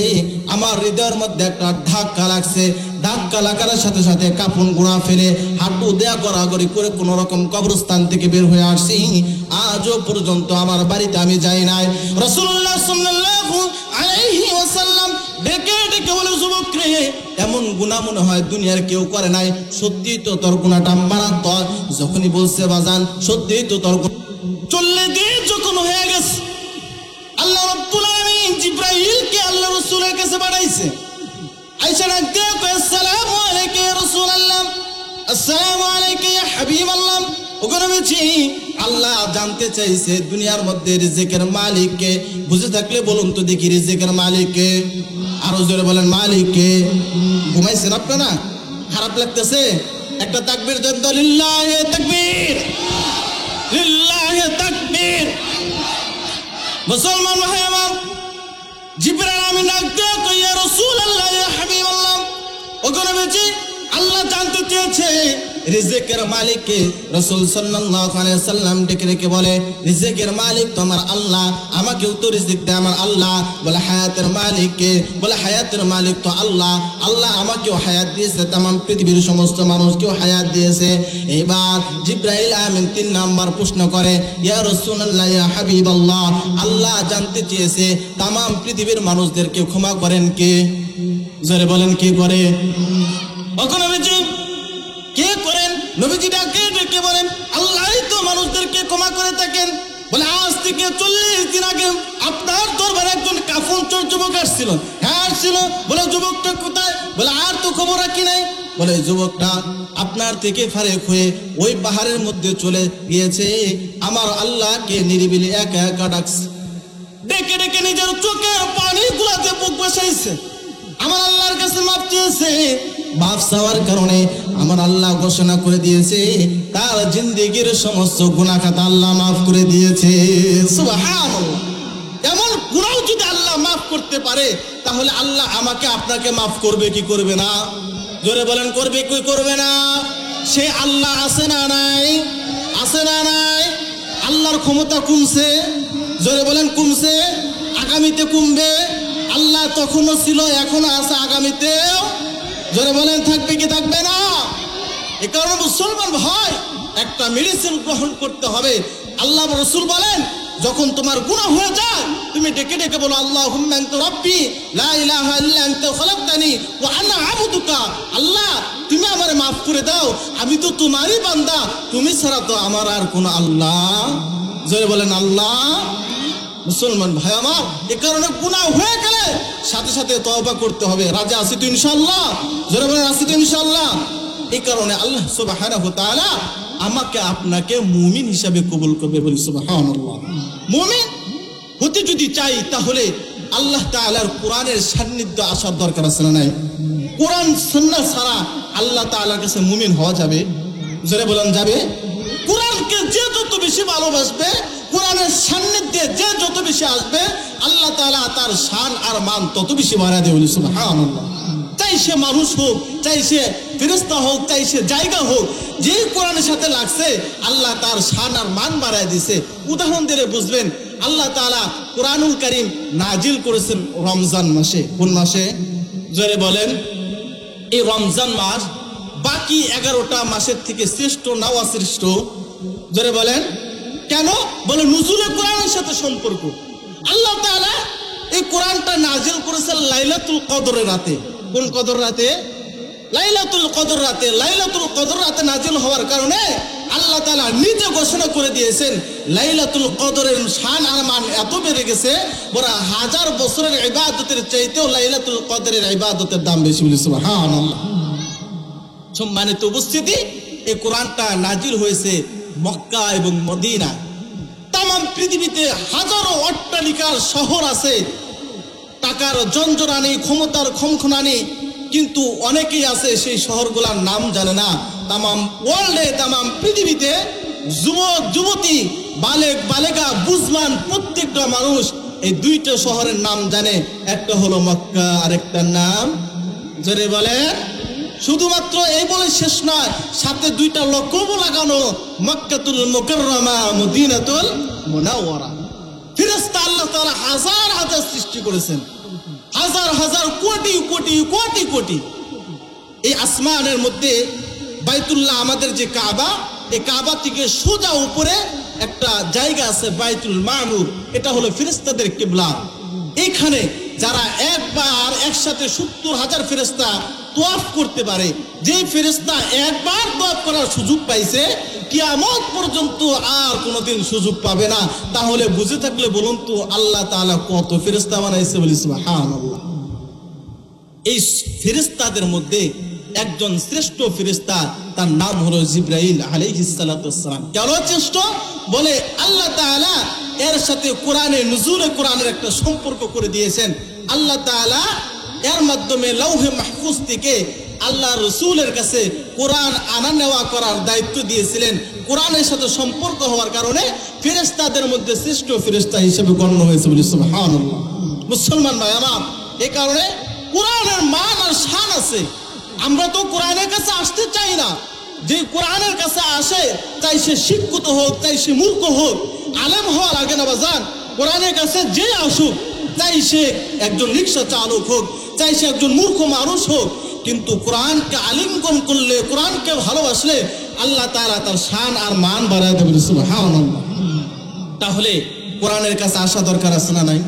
আমার হৃদয়ের মধ্যে একটা ধাক্কা লাগছে। ধাক্কা লাগার সাথে সাথে কাফন গুঁড়া ফেলে হাঁটু দেয়া গড়াগড়ি করে কোন রকম কবরস্থান থেকে বের হয়ে আসছি। আজও পর্যন্ত আমার বাড়িতে আমি যাই নাই। রাসূলুল্লাহ সাল্লাল্লাহু আলাইহি ওয়াসাল্লাম ডেকে ডেকে বলে, যুবক রে, এমন গুনাহ মনে হয় দুনিয়ার কেউ করে নাই। সত্যি তো তোর গুনাহটা মারাত্মক। যখনই বলছে বাজান, সত্যি তো তোর 40 দিন যখন হয়ে গেছে, আল্লাহ রাব্বুল আলামিন জিবরাইলকে আল্লাহ রাসূলের কাছে পাঠাইছে। আয়েশা ডাকতে কয়, আসসালামু আলাইকা ইয়া রাসূলুল্লাহ, আসসালামু আলাইকা ইয়া হাবিবাল্লাহ। ওগো নবীজি, আল্লাহ জানতে চাইছে দুনিয়ার মধ্যে রিজিকের মালিক কে। বুঝে থাকলে বলুন তো দেখি, রিজিকের মালিক কে? আরো জোরে বলেন, মালিক কে? ঘুমাইছেন আপনারা? খারাপ লাগতেছে? একটা তাকবীর দেন তো, লিল্লাহি তাকবীর, লিল্লাহি তাকবীর। মুসলমান ভাই আমার, জিবরাইল আমিন ডাকতে কয়, ইয়া রাসূলুল্লাহ, ইয়া হাবিবাল্লাহ, ওগো নবীজি, আল্লাহ জানতে চেয়েছে রিজিকের মালিক কে। রাসূল সাল্লাল্লাহু আলাইহি ওয়াসাল্লাম ডেকে ডেকে বলে, রিজিকের মালিক তো আমার আল্লাহ, আমাকেও তো রিজিক দেয় আমার আল্লাহ। বলে, হায়াতের মালিক কে? বলে, হায়াতের মালিক তো আল্লাহ, আল্লাহ আমাকেও হায়াত দিয়েছে, तमाम পৃথিবীর সমস্ত মানুষকেও হায়াত দিয়েছে। এবার জিবরাইল আমিন 3 নাম্বার প্রশ্ন করে, ইয়া রাসূলুল্লাহ, ইয়া হাবিবাল্লাহ, আল্লাহ জানতে চেয়েছে तमाम পৃথিবীর মানুষদেরকে ক্ষমা করেন কে? জোরে বলেন, কে করে? ওগো নবীজি, কে করেন? নবীজি ডাকে ডেকে বলেন, আল্লাহই তো মানুষদেরকে ক্ষমা করে থাকেন। বলে, আজ থেকে 40 দিন আগে আপনার দরবারে একজন কাফন চোর যুবক আসছিল। হ্যাঁ আসছিল। বলে, যুবকটা কোথায়? বলে, আর তো খবর রাখি নাই। বলে, যুবকটা আপনার থেকে ফারেক হয়ে ওই পাহাড়ের মধ্যে চলে গিয়েছে, আমার আল্লাহকে নিরিবিলি একা একা ডাকছে। ডেকে ডেকে নিজের চোখের পানি গুলাতে বুক বসাইছে। আমার আল্লাহর কাছে মাপ চেয়েছে। মাপ চাওয়ার কারণে আমার আল্লাহ ঘোষণা করে দিয়েছে, তার জিন্দেগির সমস্ত গুনাহ খাতা আল্লাহ মাফ করে দিয়েছে। সুবহানাল্লাহ। এমন গুনাহ যদি আল্লাহ মাফ করতে পারে, তাহলে আল্লাহ আমাকে আপনাকে মাফ করবে কি করবে না? জোরে বলেন, করবে কি করবে না? সে আল্লাহ আছে না নাই? আছে না নাই? আল্লাহর ক্ষমতা কমছে? জোরে বলেন, কমছে? আগামীতে কমবে? আল্লাহ তখনও ছিল, এখনো আছে, আগামীতেও জোরে বলেন থাকবে কি থাকবে না? এই কারণে মুসলমান ভাই, একটা মেডিসিন গ্রহণ করতে হবে। আল্লাহ রাসূল বলেন, যখন তোমার গুনাহ হয়ে যায়, তুমি ডেকে ডেকে বলো, আল্লাহুম্মা আনতা রাব্বি লা ইলাহা ইল্লা আনতা খালাকতানি ওয়া আনা আবদুকা। আল্লাহ, তুমি আমারে মাফ করে দাও, আমি তো তোমারই বান্দা, তুমি ছাড়া তো আমার আর কোনো আল্লাহ। জোরে বলেন, আল্লাহ। মুসলমান ভাই আমার, এ কারণে গুনাহ হয়ে গেলে সাথে সাথে তওবা করতে হবে। রাজা আছি তো ইনশাআল্লাহ, জোরে বলেন আছি তো ইনশাআল্লাহ। এই কারণে আল্লাহ সুবহানাহু ওয়া তাআলা আমাকে আপনাকে মুমিন হিসাবে কবুল করবে, বলি সুবহানাল্লাহ। মুমিন হতে যদি চাই তাহলে আল্লাহ তাআলার কোরআনের সান্নিধ্য আসার দরকার আছে না নাই? কোরআন সুন্নাহ ছাড়া আল্লাহ তাআলার কাছে মুমিন হওয়া যাবে? জোরে বলেন যাবে? কোরআনকে যে যত বেশি ভালোবাসবে, কোরআনের সান্নিধ্যে যে যত বেশি আসবে, আল্লাহ তাআলা তার শান আর মান তত বেশি বাড়ায় দেবে, বলি সুবহানাল্লাহ। চাই সে মানুষ হোক, চাই সে ফেরেশতা হোক, চাই সে জায়গা হোক, যে কোরআনের সাথে লাগছে আল্লাহ তার শান আর মান বাড়ায় দিছে। উদাহরণ দিলে বুঝবেন, আল্লাহ তাআলা কোরআনুল কারীম নাজিল করেছেন রমজান মাসে। কোন মাসে? জোরে বলেন। এই রমজান মাস বাকি 11টা মাসের থেকে শ্রেষ্ঠ না অশ্রেষ্ঠ? জোরে বলেন। কেন? বলে নুজুলে কোরআনের সাথে সম্পর্ক। আল্লাহ তাআলা এই কোরআনটা নাজিল করেছেন লাইলাতুল কদরের রাতে। কোন কদর রাতে? লাইলাতুল কদর রাতে। লাইলাতুল কদর রাতে নাজিল হওয়ার কারণে আল্লাহ তাআলা নিজে ঘোষণা করে দিয়েছেন লাইলাতুল কদরের শান আর মান এত বেড়ে গেছে, বড় হাজার বছরের ইবাদতের চাইতেও লাইলাতুল কদরের ইবাদতের দাম বেশি, বলি সুবহানাল্লাহ। সম্মানিত উপস্থিতি, এই কোরআনটা নাজিল হয়েছে মক্কা এবং মদিনা। তামাম পৃথিবীতে হাজারো অট্টালিকার শহর আছে, টাকার জঞ্জরানি, ক্ষমতার খমখনানি, কিন্তু অনেকেই আছে সেই শহরগুলোর নাম জানে না। তামাম ওয়ার্ল্ডে, তামাম পৃথিবীতে যুবক যুবতী, বালেক বালেকা, বুঝমান প্রত্যেকটা মানুষ এই দুইটা শহরের নাম জানে। একটা হলো মক্কা, আরেকটার নাম জোরে বলেন। শুধুমাত্র এই বলে শেষ নয়, সাথে দুইটা লকব লাগানো, মক্কাতুল মুকাররমা, মদিনাতুল মুনাওয়ারা। ফেরেশতা আল্লাহ তাআলা হাজার হাজার সৃষ্টি করেছেন, হাজার হাজার কোটি কোটি কোটি কোটি। এই আসমানের মধ্যে বাইতুল্লাহ, আমাদের যে কাবা, এই কাবা থেকে সোজা উপরে একটা জায়গা আছে বাইতুল মামুর, এটা হলো ফেরেশতাদের কিবলা। এইখানে যারা একবার একসাথে 70,000 ফেরেশতা তোয়াফ করতে পারে, যে ফেরেশতা একবার তোয়াফ করার সুযোগ পাইছে কিয়ামত পর্যন্ত আর কোনোদিন সুযোগ পাবে না। তাহলে বুঝে থাকলে বলুন তো আল্লাহ তাআলা কত ফেরেশতা বানাইছে, বলি সুবহানাল্লাহ। এই ফেরেশতাদের মধ্যে একজন শ্রেষ্ঠ ফেরেশতা, তার নাম হলো জিবরাইল আলাইহিস সালাতু ওয়াসসালাম। কেন শ্রেষ্ঠ? বলে আল্লাহ তাআলা এর সাথে কোরআনে নুজুলে কোরআনের একটা সম্পর্ক করে দিয়েছেন। আল্লাহ তাআলা এর মাধ্যমে লৌহে মাহফুজ থেকে আল্লাহ রসুলের কাছে কোরআন আনা নেওয়া করার দায়িত্ব দিয়েছিলেন। কোরআনের সাথে সম্পর্ক হওয়ার কারণে ফেরেশতাদের মধ্যে শ্রেষ্ঠ ফেরেশতা হিসেবে গণ্য হয়েছে, বলি সুবহানাল্লাহ। মুসলমান ভাই আমার, এই কারণে কোরআনের মান আর শান আছে। আমরা তো কোরআনের কাছে আসতে চাই না। যে কোরআনের কাছে আসে, চাই সে শিক্ষিত হোক, চাই সে মূর্খ হোক, আলেম হওয়া লাগে না বাজান। কোরআনের কাছে যে আসুক, চাই সে একজন রিক্সা চালক হোক, চাই সে একজন মূর্খ মানুষ হোক, কিন্তু কোরআনকে আলিঙ্গন করলে, কোরআনকে ভালোবাসলে আল্লাহ তাআলা তার শান আর মান বাড়ায় দেবেন, সুবহানাল্লাহ। তাহলে কোরআনের কাছে আসা দরকার আছে না নাই?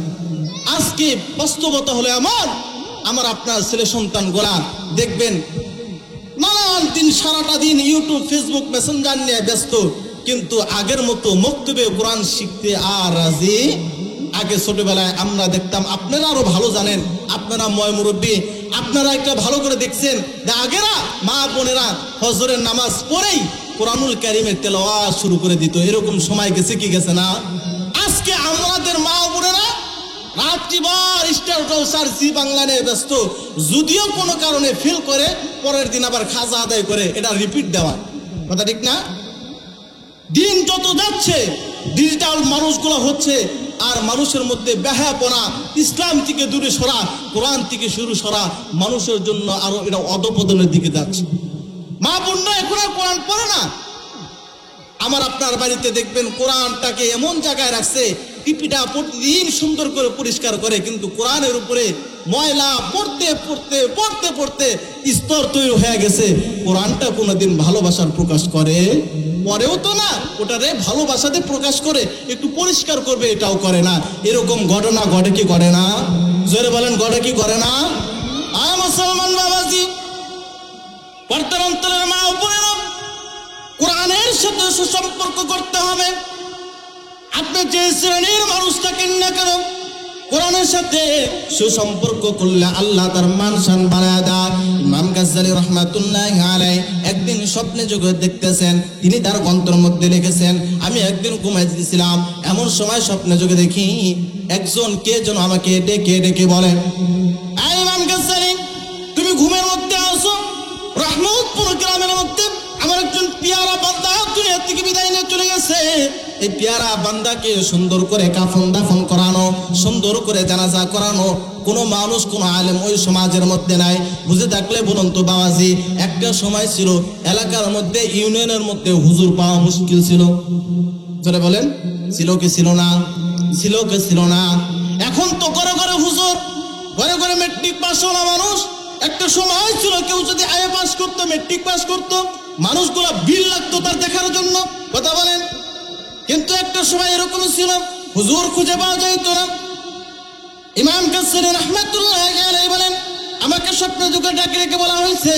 আজকে বাস্তবতা হলে আমার আপনার ছেলে সন্তান গোলা দেখবেন নানান দিন সারাটা দিন ইউটিউব, ফেসবুক, মেসেঞ্জার নিয়ে ব্যস্ত, কিন্তু আগের মতো মক্তবে কোরআন শিখতে আর রাজি। আগে ছোটবেলায় আমরা দেখতাম, আপনারা আরো ভালো জানেন, আপনারা ময় মুরব্বী, আপনারা একটা ভালো করে দেখছেন যে আগেরা মা বোনেরা ফজরের নামাজ পড়েই কোরআনুল কারীমের তেলাওয়াত শুরু করে দিত। এরকম সময় গেছে কি গেছে না? আজকে আমাদের মা বোনেরা রাত্রিবার স্টার জলসার জি বাংলা নিয়ে ব্যস্ত। যদিও কোনো কারণে ফিল করে, পরের দিন আবার খাজা আদায় করে, এটা রিপিট দেওয়া কথা ঠিক না? দিন যত যাচ্ছে ডিজিটাল মানুষগুলো হচ্ছে, আর মানুষের মধ্যে বেহায়াপনা, ইসলাম থেকে দূরে সরা, কোরআন থেকে শুরু সরা, মানুষের জন্য আরো এটা অধপতনের দিকে যাচ্ছে। মা বোনরা এখন আর কোরআন পড়ে না। আমার আপনার বাড়িতে দেখবেন কোরআনটাকে এমন জায়গায় রাখছে, টিপিটা প্রতিদিন সুন্দর করে পরিষ্কার করে, কিন্তু কোরআনের উপরে ময়লা পড়তে পড়তে পড়তে পড়তে স্তর তৈরি হয়ে গেছে। কোরআনটা কোনোদিন ভালোবাসার প্রকাশ করে? পরেও তো না, ওটারে ভালোবাসাতে প্রকাশ করে একটু পরিষ্কার করবে, এটাও করে না। এরকম ঘটনা ঘটে কি করে না? জোরে বলেন, ঘটে কি করে না? মুসলমান বাবাজি, পর্দার অন্তরের মা উপরে কোরআনের সাথে সুসম্পর্ক করতে হবে। আপনি যে শ্রেণীর মানুষ থাকেন না কেন, কোরআনের সাথে সুসম্পর্ক করলে আল্লাহ তার মান শান বাড়ায় দেয়। ইমাম গাজ্জালী রাহমাতুল্লাহি আলাইহি একদিন স্বপ্নে যোগে দেখতেছেন, তিনি তার গ্রন্থের মধ্যে লিখেছেন, আমি একদিন ঘুমাইতেছিলাম, এমন সময় স্বপ্নে যোগে দেখি একজন কে যেন আমাকে ডেকে ডেকে বলে, এই ইমাম গাজ্জালী, তুমি ঘুমের মধ্যে আসো, রহমতপুর গ্রামের মধ্যে আমার একজন পেয়ারা বান্দা দুনিয়া থেকে বিদায় নিয়ে চলে গেছে। এই পেয়ারা বান্দাকে সুন্দর করে কাফন দাফন করানো, সুন্দর করে জানাজা করানো কোনো মানুষ, কোনো আলেম ওই সমাজের মধ্যে নাই। বুঝে থাকলে বলুন তো বাবাজি, একটা সময় ছিল এলাকার মধ্যে, ইউনিয়নের মধ্যে হুজুর পাওয়া মুশকিল ছিল। ধরে বলেন, ছিল কি ছিল না? ছিল কি ছিল না? এখন তো ঘরে ঘরে হুজুর, ঘরে ঘরে মেট্রিক পাস হওয়া মানুষ। একটা সময় ছিল কেউ যদি আইএ পাস করতো, মেট্রিক পাস করতো, মানুষগুলো ভিড় লাগতো তার দেখার জন্য। কথা বলেন। কিন্তু একটা সময় এরকম ছিল হুজুর খুঁজে পাওয়া যাইত না। ইমাম গাজ্জালী রাহমাতুল্লাহি আলাইহি বলেন, আমাকে স্বপ্নে যুগে ডাকে রেখে বলা হয়েছে,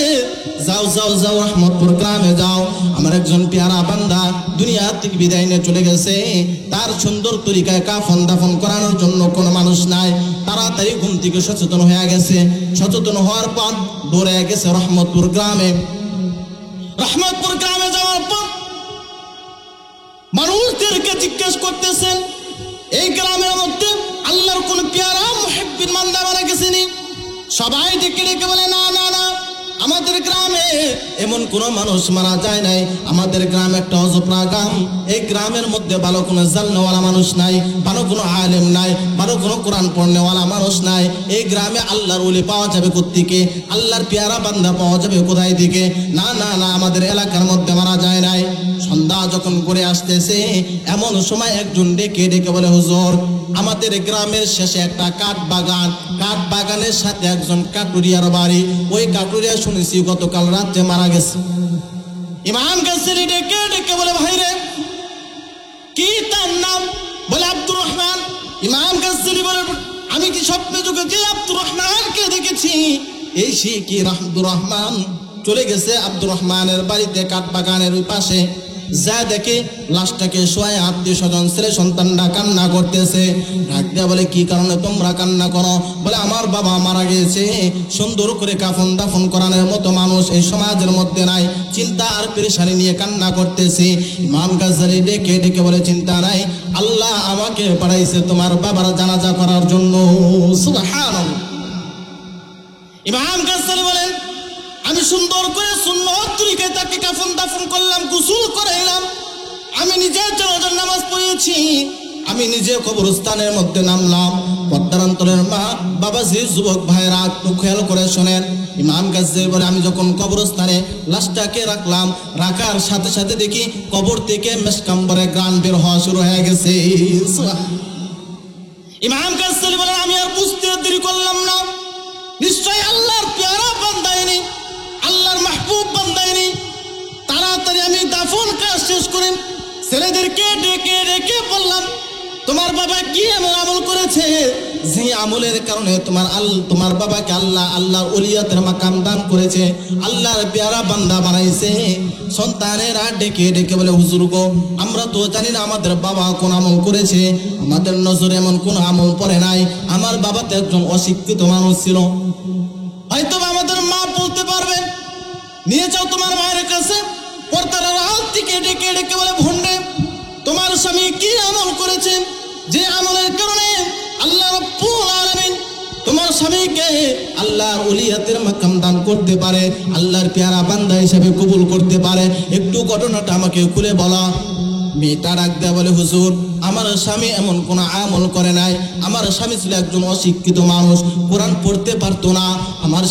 যাও যাও যাও রহমতপুর গ্রামে যাও, আমার একজন পেয়ারা বান্দা দুনিয়া থেকে বিদায় নিয়ে চলে গেছে, তার সুন্দর তরিকায় কাফন দাফন করানোর জন্য কোনো মানুষ নাই। তাড়াতাড়ি ঘুম থেকে সচেতন হয়ে গেছে। সচেতন হওয়ার পর দৌড়ে গেছে রহমতপুর গ্রামে। রহমতপুর গ্রামে যাওয়ার পর মানুষদেরকে জিজ্ঞেস করতেছেন, এই গ্রামের মধ্যে আল্লাহর কোন পেয়ারা মুহিব্বিন বান্দা মারা গেছেনি? সবাই ডেকে ডেকে বলে, না না না, আমাদের গ্রামে এমন কোনো মানুষ মারা যায় নাই। আমাদের গ্রাম একটা অজপরা গ্রাম, এই গ্রামের মধ্যে ভালো কোনো জাননেওয়ালা মানুষ নাই, ভালো কোনো আলেম নাই, ভালো কোনো কোরআন পড়নেওয়ালা মানুষ নাই। এই গ্রামে আল্লাহর ওলি পাওয়া যাবে কোত্থেকে? আল্লাহর পেয়ারা বান্দা পাওয়া যাবে কোথায় থেকে? না না না, আমাদের এলাকার মধ্যে মারা যায় নাই। সন্ধ্যা যখন করে আসতেছে, এমন সময় একজন ডেকে ডেকে বলে, হুজুর, আমাদের গ্রামের শেষে একটা কাঠ বাগান, কাঠ বাগানের সাথে একজন কাটুরিয়ার বাড়ি, ওই কাটুরিয়া শুনেছি গতকাল রাতে মারা গেছে। ইমাম গাজ্জালী ডেকে ডেকে বলে, ভাইরে কি তার নাম? বলে আব্দুর রহমান। ইমাম গাজ্জালী বলে, আমি কি স্বপ্নে যুগে যে আব্দুর রহমানকে দেখেছি? এই সে কি আব্দুর রহমান? চলে গেছে আব্দুর রহমানের বাড়িতে, কাঠ বাগানের ওই পাশে যা দেখে লাশটাকে শোয়ায় আত্মীয় স্বজন ছেলে সন্তানরা কান্না করতেছে। ডাক দেয়া বলে, কি কারণে তোমরা কান্না করো? বলে, আমার বাবা মারা গেছে, সুন্দর করে কাফন দাফন করানোর মতো মানুষ এই সমাজের মধ্যে নাই, চিন্তা আর পেরেশানি নিয়ে কান্না করতেছি। ইমাম গাজ্জালী ডেকে ডেকে বলে, চিন্তা নাই, আল্লাহ আমাকে পাঠাইছে তোমার বাবার জানাজা করার জন্য। সুবহানাল্লাহ। ইমাম গাজ্জালী বলেন, আমি সুন্দর করে সুন্নত তরিকায় তাকে কাফন দাফন করলাম, গোসল করাইলাম, আমি নিজে জানাজার নামাজ পড়েছি, আমি নিজে কবরস্থানের মধ্যে নামলাম। পদ্মারান্তরের মা বাবাজি, যুবক ভাইরা একটু খেয়াল করে শোনেন। ইমাম গাজ্জালী বলে, আমি যখন কবরস্থানে লাশটাকে রাখলাম, রাখার সাথে সাথে দেখি কবর থেকে মেশকাম্বরে গ্রান বের হওয়া শুরু হয়ে গেছে। ইমাম গাজ্জালী বলে, আমি আর বুঝতে দেরি করলাম না, নিশ্চয় আল্লাহর পেয়ারা বান্দাইনি, আল্লাহর মাহবুব বান্দাইনি। তাড়াতাড়ি আমি দাফন কাজ শেষ করে ছেলেদেরকে ডেকে ডেকে বললাম, তোমার বাবা কি এমন আমল করেছে যে আমলের কারণে তোমার বাবাকে আল্লাহর ওলিয়াতের মাকাম দান করেছে, আল্লাহর পেয়ারা বান্দা বানাইছে। সন্তানেরা ডেকে ডেকে বলে, হুজুর গো, আমরা তো জানি না আমাদের বাবা কোন আমল করেছে, আমাদের নজরে এমন কোন আমল পড়ে নাই, আমার বাবা তো একজন অশিক্ষিত মানুষ ছিল, হয়তো আমাদের মা বলতে পারবে, নিয়ে যাও তোমার মায়ের কাছে। পর্দার রাত থেকে ডেকে ডেকে বলে, ভন্ডে, তোমার স্বামী কি আমল করেছে যে আমলের কারণে আল্লাহ রাব্বুল আলামিন তোমার স্বামীকে আল্লাহর ওলিয়াতের মাকাম দান করতে পারে, আল্লাহর পেয়ারা বান্দা হিসেবে কবুল করতে পারে? একটু ঘটনাটা আমাকে খুলে বলা। মেয়েটা ডাক দেয়া বলে, হুজুর, আমার স্বামী এমন কোন আমল করে নাই, আমার স্বামী ছিল একজন অশিক্ষিত মানুষ, কোরআন পড়তে পারতো না। আমার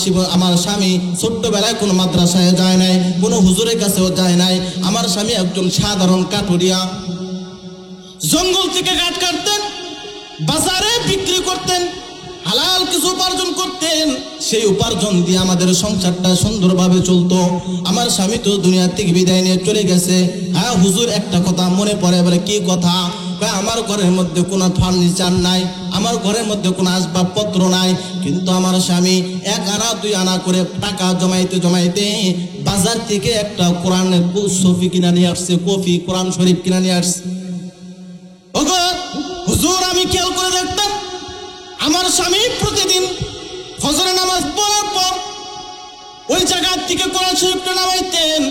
স্বামী ছোট্টবেলায় কোনো মাদ্রাসায় যায় নাই, কোনো হুজুরের কাছেও যায় নাই। আমার স্বামী একজন সাধারণ কাঠুরিয়া, জঙ্গল থেকে কাঠ কাটতেন, বাজারে বিক্রি করতেন, হালাল কিছু উপার্জন করতেন, সেই উপার্জন দিয়ে আমাদের সংসারটা সুন্দরভাবে চলতো। আমার স্বামী তো দুনিয়া থেকে বিদায় নিয়ে চলে গেছে। হ্যাঁ হুজুর, একটা কথা মনে পড়ে। বলে, কি কথা? আমার ঘরের মধ্যে কোনো ফার্নিচার নাই, আমার ঘরের মধ্যে কোনো আসবাবপত্র নাই, কিন্তু আমার স্বামী 1 আনা 2 আনা করে টাকা জমাইতে জমাইতে বাজার থেকে একটা কোরআনের শফি কিনা নিয়ে আসছে, কফি কোরআন শরীফ কিনা নিয়ে আসছে। ওগো স্বামী প্রতিদিন ফজরের নামাজ পড়ার পর ওই জায়গা থেকে কোরআন শরীফটা নামাইতেন,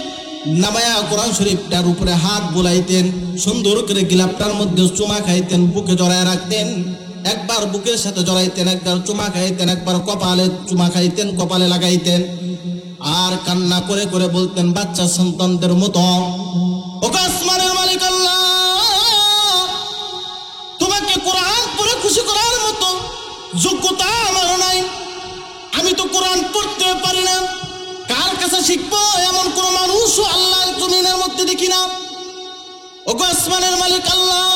নামায়া কোরআন শরীফটার উপরে হাত বুলাইতেন, সুন্দর করে গিলাপটার মধ্যে চুমা খাইতেন, বুকে জড়ায় রাখতেন, একবার বুকের সাথে জড়াইতেন, একবার চুমা খাইতেন, একবার কপালে চুমা খাইতেন, কপালে লাগাইতেন, আর কান্না করে করে বলতেন বাচ্চা সন্তানদের মতো, ওগো আসমানের মালিক আল্লাহ, তোমাকে কোরআন পড়ে খুশি করার মতো যোগ্যতা আমার নাই, আমি তো কোরআন পড়তে পারি না, কার কাছে শিখবো এমন কোন মানুষ আল্লাহর জমিনের মধ্যে দেখি না। ওগো আসমানের মালিক আল্লাহ,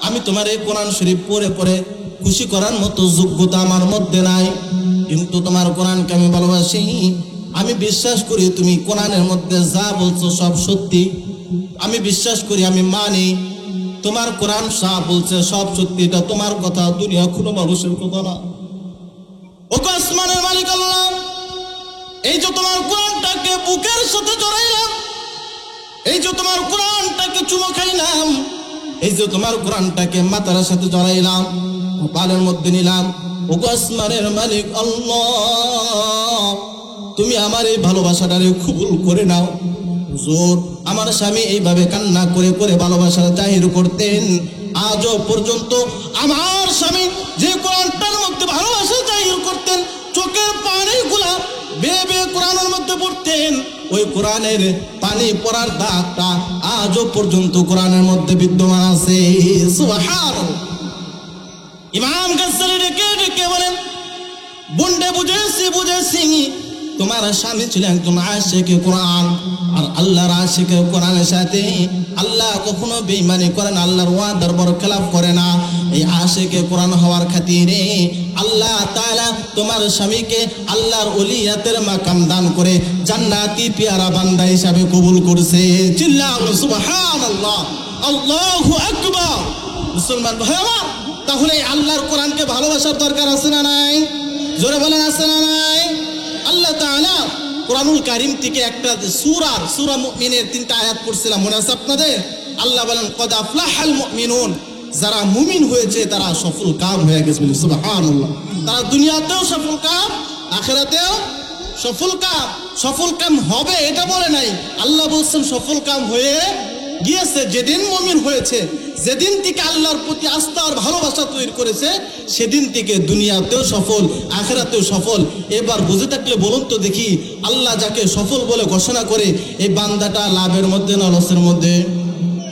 আমি তোমার এই কোরআন শরীফ পড়ে পড়ে খুশি করার মতো যোগ্যতা আমার মধ্যে নাই, কিন্তু তোমার কোরআনকে আমি ভালোবাসি, আমি বিশ্বাস করি তুমি কোরআনের মধ্যে যা বলছো সব সত্যি, আমি বিশ্বাস করি, আমি মানি তোমার কোরআন যা বলছে সব সত্যি, এটা তোমার কথা, দুনিয়া কোনো মানুষের কথা না। ওগো আসমানের মালিক আল্লাহ, এই যে তোমার কোরআনটাকে বুকের সাথে জড়াইলাম, এই যে তোমার কোরআনটাকে চুমো খাইলাম, এই যে তোমার কোরআনটাকে মাথার সাথে জড়াইলাম, কপালের মধ্যে নিলাম, ওগো আসমানের মালিক আল্লাহ, তুমি আমার এই ভালোবাসাটারে কবুল করে নাও। হুজুর, আমার স্বামী এইভাবে কান্না করে করে ভালোবাসা জাহির করতেন, আজও পর্যন্ত আমার স্বামী যে কোরআনটার মধ্যে ভালোবাসা জাহির করতেন, চোখের পানিগুলা বেয়ে বেয়ে কোরআনের মধ্যে পড়তেন, ওই কোরআনের পানি পড়ার দাগটা আজও পর্যন্ত কোরআনের মধ্যে বিদ্যমান আছে। সুবহানাল্লাহ। ইমাম গাজ্জালী ডেকে ডেকে বলেন, বুঝে বুঝেছি তোমার স্বামী ছিলেন একজন আশিকে কোরআন, আর আল্লাহর আশিকে কোরআনের সাথে আল্লাহ কখনো বেঈমানি করে না, আল্লাহর ওয়াদার বরখেলাপ করে না। এই আশিকে কোরআন হওয়ার খাতিরে আল্লাহ তাআলা তোমার স্বামীকে আল্লাহর ওলিয়াতের মাকাম দান করে জান্নাতি পেয়ারা বান্দা হিসাবে কবুল করছে। চিল্লাও সুবহানাল্লাহ, আল্লাহু আকবার। মুসলমান ভাই আমার, তাহলে আল্লাহর কোরআনকে ভালোবাসার দরকার আছে না নাই? জোরে বলেন আছে না নাই? আল্লাহ তাআলা কোরআনুল কারীম থেকে একটা সূরা মুমিনের 3টা আয়াত পড়ছিলাম, মনে আছে আপনাদের? আল্লাহ বলেন কদ আফলাহাল মুমিনুন, যারা মুমিন হয়েছে তারা সফল কাম হয়ে গেছে। সুবহানাল্লাহ। তারা দুনিয়াতেও সফল কাম, আখিরাতেও সফল কাম হবে এটা বলে নাই, আল্লাহ বলছেন সফল কাম হয়ে গিয়েছে। যেদিন মুমিন হয়েছে, যেদিন থেকে আল্লাহর প্রতি আস্থা আর ভালোবাসা তৈরি করেছে, সেদিন থেকে দুনিয়াতেও সফল, আখিরাতেও সফল। এবার বুঝে থাকলে বলুন তো দেখি, আল্লাহ যাকে সফল বলে ঘোষণা করে, এই বান্দাটা লাভের মধ্যে না লসের মধ্যে?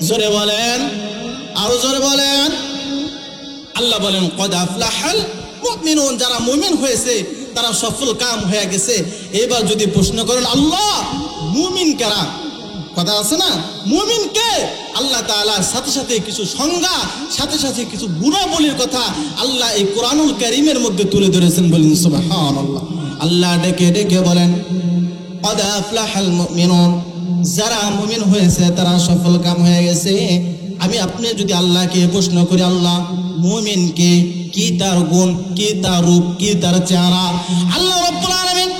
জোরে বলেন, আরো জোরে বলেন। আল্লাহ বলেন কদ আফলাহাল মুমিনুন, যারা মুমিন হয়েছে তারা সফল কাম হয়ে গেছে। এবার যদি প্রশ্ন করেন আল্লাহ মুমিন কারা, কথা আছে না, মুমিন কে? আল্লাহ তাআলার সাথে সাথে কিছু সংজ্ঞা, সাথে সাথে কিছু গুণাবলীর কথা আল্লাহ এই কোরআনুল কারীমের মধ্যে তুলে ধরেছেন। বলেন সুবহানাল্লাহ। আল্লাহ ডেকে ডেকে বলেন কদ আফলাহাল মুমিনুন, যারা মুমিন হয়েছে তারা সফল কাম হয়ে গেছে। আমি আপনি যদি আল্লাহকে প্রশ্ন করি, আল্লাহ মুমিন কে, কি তার গুণ, কি তার রূপ, কি তার চেহারা? আল্লাহ রাব্বুল আলামিন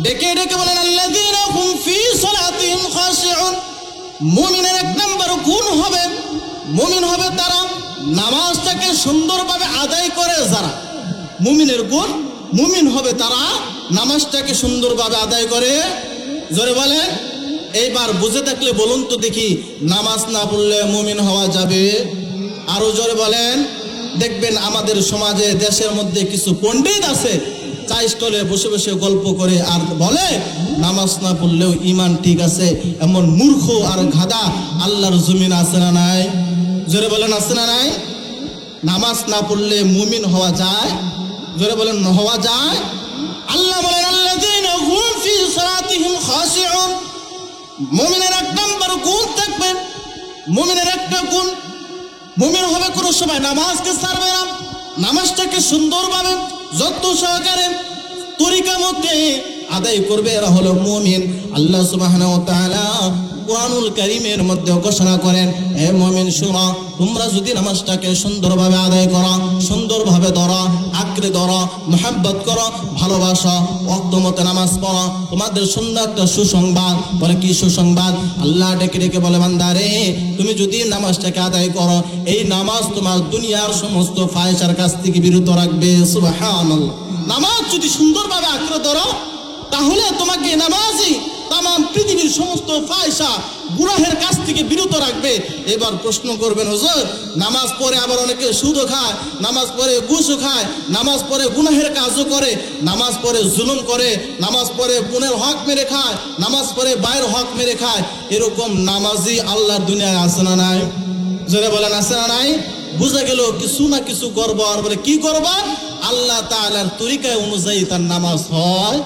ডেকে ডেকে বলেন আল্লাযীনা হুম ফি সালাতিহিম খাশিউন, মুমিনের এক নম্বর গুণ হবে, মুমিন হবে তারা নামাজটাকে সুন্দরভাবে আদায় করে। যারা মুমিনের গুণ, মুমিন হবে তারা নামাজটাকে সুন্দরভাবে আদায় করে। জোরে বলেন। এইবার বুঝে থাকলে বলুন তো দেখি, নামাজ না পড়লে মুমিন হওয়া যাবে? আরো জোরে বলেন। দেখবেন আমাদের সমাজে, দেশের মধ্যে কিছু পণ্ডিত আছে, চা স্টলে বসে বসে গল্প করে আর বলে নামাজ না পড়লেও ইমান ঠিক আছে। এমন মূর্খ আর গাধা আল্লাহর জমিন আছে না নাই? জোরে বলেন আছে না নাই? নামাজ না পড়লে মুমিন হওয়া যায়? জোরে বলেন হওয়া যায়? আল্লাহ বলেন আল্লাযীনা হুম ফি সালাতিহিম খাশিউন, মুমিনের এক নম্বর গুণ থাকবে, মুমিনের একটা গুণ, মুমিন হবে কোনো সময় নামাজকে ছাড়বে না, নামাজটাকে সুন্দরভাবে যত্ন সহকারে তরিকা মতে আদায় করবে, এরা হলো মুমিন। আল্লাহ সুবহানাহু ওয়া তাআলা কুরআনুল কারীমের মধ্যে ঘোষণা করেন, হে মুমিন শুনো, তোমরা যদি নামাজটাকে সুন্দরভাবে আদায় করো, সুন্দরভাবে ধরো, আঁকড়ে ধরো, মুহাব্বত করো, ভালোবাসো, ওয়াক্ত মতো নামাজ পড়ো, তোমাদের সুন্দর একটা সুসংবাদ। বলে কি সুসংবাদ? আল্লাহ ডেকে ডেকে বলে, বান্দারে তুমি যদি নামাজটাকে আদায় করো, এই নামাজ তোমার দুনিয়ার সমস্ত ফাহিশার কাছ থেকে বিরত রাখবে। সুবহানাল্লাহ। নামাজ যদি সুন্দরভাবে আঁকড়ে ধরো, তাহলে তোমাকে নামাজই তাম পৃথিবীর সমস্ত ফাহিশা গুনাহের কাছ থেকে বিরত রাখবে। এবার প্রশ্ন করবেন, হুজুর নামাজ পড়ে আবার অনেকে সুদও খায়, নামাজ পড়ে ঘুষও খায়, নামাজ পড়ে গুনাহের কাজও করে, নামাজ পড়ে জুলুম করে, নামাজ পড়ে বোনের হক মেরে খায়, নামাজ পড়ে বাইরের হক মেরে খায়, এরকম নামাজি আল্লাহর দুনিয়ায় আছে না নাই? জোরে বলেন আছে না নাই? বুঝা গেল কিছু না কিছু করব। আর বলে কি করবা? আল্লাহ তাআলার তরিকা অনুযায়ী তার নামাজ হয়।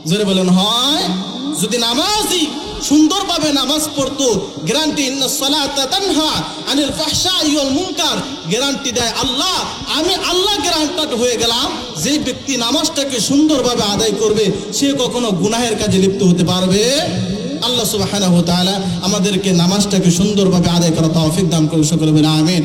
জোরে বলেন হয়। যদি নামাজি সুন্দরভাবে নামাজ পড়তো, গ্যারান্টি ইন্নাস সালাতা তানহা আনিল ফাহশাই ওয়াল মুনকার, গ্যারান্টি দেয় আল্লাহ। আমি আল্লাহ গ্যারান্টেড হয়ে গেলাম, যে ব্যক্তি নামাজটাকে সুন্দরভাবে আদায় করবে সে কখনো গুনাহের কাজে লিপ্ত হতে পারবে। আল্লাহ সুবহানাহু ওয়া তাআলা আমাদেরকে নামাজটাকে সুন্দরভাবে আদায় করার তৌফিক দান করুন। সকলে বলেন আমিন।